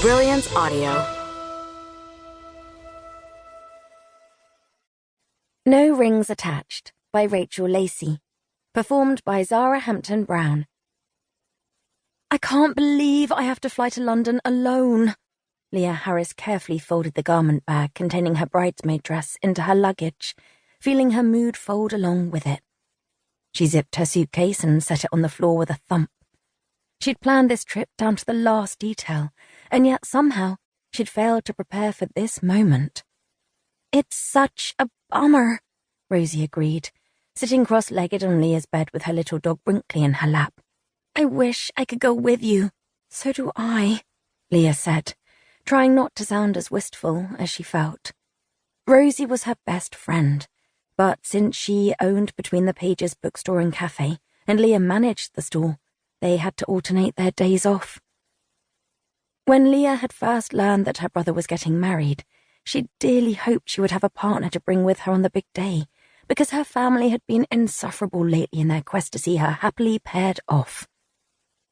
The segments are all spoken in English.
Brilliance Audio. No Rings Attached by Rachel Lacey. Performed by Zara Hampton Brown. I can't believe I have to fly to London alone. Lia Harris carefully folded the garment bag containing her bridesmaid dress into her luggage, feeling her mood fold along with it. She zipped her suitcase and set it on the floor with a thump. She'd planned this trip down to the last detail, and yet somehow she'd failed to prepare for this moment. It's such a bummer, Rosie agreed, sitting cross-legged on Lia's bed with her little dog Brinkley in her lap. I wish I could go with you. So do I, Lia said, trying not to sound as wistful as she felt. Rosie was her best friend, but since she owned Between the Pages bookstore and cafe, and Lia managed the store, they had to alternate their days off. When Lia had first learned that her brother was getting married, she dearly hoped she would have a partner to bring with her on the big day, because her family had been insufferable lately in their quest to see her happily paired off.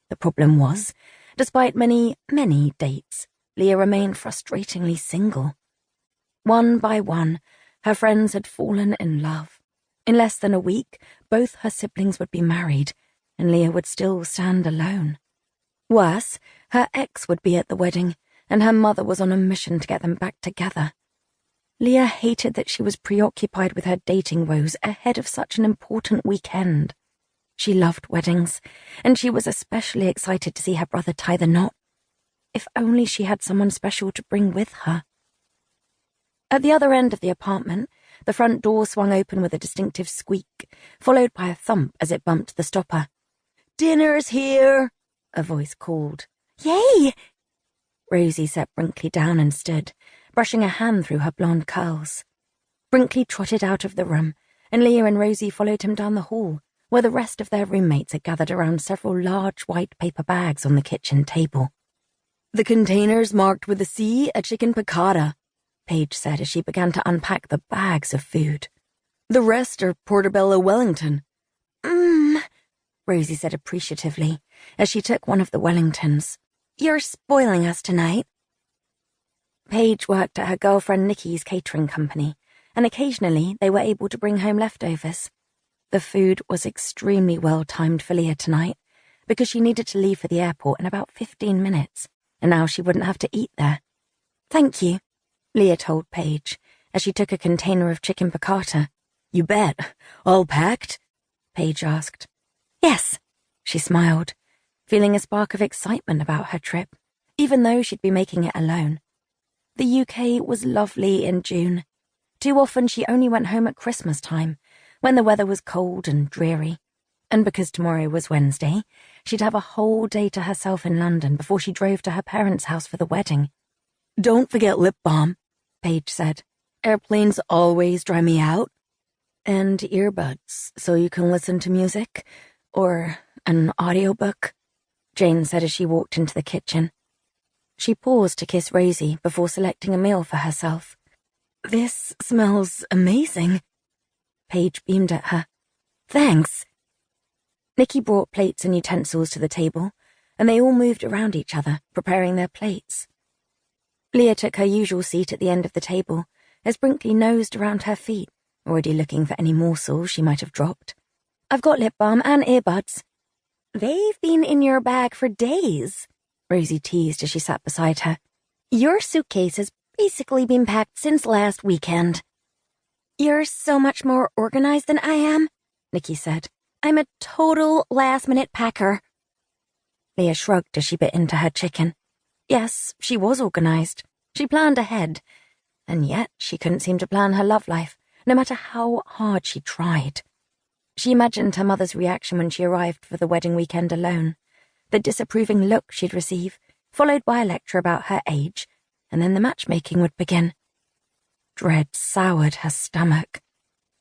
The problem was, despite many, many dates, Lia remained frustratingly single. One by one, her friends had fallen in love. In less than a week, both her siblings would be married, and Lia would still stand alone. Worse, her ex would be at the wedding, and her mother was on a mission to get them back together. Lia hated that she was preoccupied with her dating woes ahead of such an important weekend. She loved weddings, and she was especially excited to see her brother tie the knot. If only she had someone special to bring with her. At the other end of the apartment, the front door swung open with a distinctive squeak, followed by a thump as it bumped the stopper. "Dinner's here," a voice called. "Yay!" Rosie set Brinkley down and stood, brushing a hand through her blonde curls. Brinkley trotted out of the room, and Lia and Rosie followed him down the hall, where the rest of their roommates had gathered around several large white paper bags on the kitchen table. "The container's marked with a C, a chicken piccata," Paige said as she began to unpack the bags of food. "The rest are portobello Wellington." Rosie said appreciatively, as she took one of the Wellingtons. "You're spoiling us tonight." Paige worked at her girlfriend Nikki's catering company, and occasionally they were able to bring home leftovers. The food was extremely well-timed for Lia tonight, because she needed to leave for the airport in about 15 minutes, and now she wouldn't have to eat there. "Thank you," Lia told Paige, as she took a container of chicken piccata. "You bet. All packed?" Paige asked. "Yes," she smiled, feeling a spark of excitement about her trip, even though she'd be making it alone. The UK was lovely in June. Too often she only went home at Christmas time, when the weather was cold and dreary. And because tomorrow was Wednesday, she'd have a whole day to herself in London before she drove to her parents' house for the wedding. "Don't forget lip balm," Paige said. "Airplanes always dry me out." "And earbuds, so you can listen to music. Or an audiobook," Jane said as she walked into the kitchen. She paused to kiss Rosie before selecting a meal for herself. "This smells amazing." Paige beamed at her. "Thanks." Nikki brought plates and utensils to the table, and they all moved around each other, preparing their plates. Lia took her usual seat at the end of the table, as Brinkley nosed around her feet, already looking for any morsels she might have dropped. "I've got lip balm and earbuds." "They've been in your bag for days," Rosie teased as she sat beside her. "Your suitcase has basically been packed since last weekend." "You're so much more organized than I am," Nikki said. "I'm a total last-minute packer." Lia shrugged as she bit into her chicken. Yes, she was organized. She planned ahead. And yet she couldn't seem to plan her love life, no matter how hard she tried. She imagined her mother's reaction when she arrived for the wedding weekend alone, the disapproving look she'd receive, followed by a lecture about her age, and then the matchmaking would begin. Dread soured her stomach.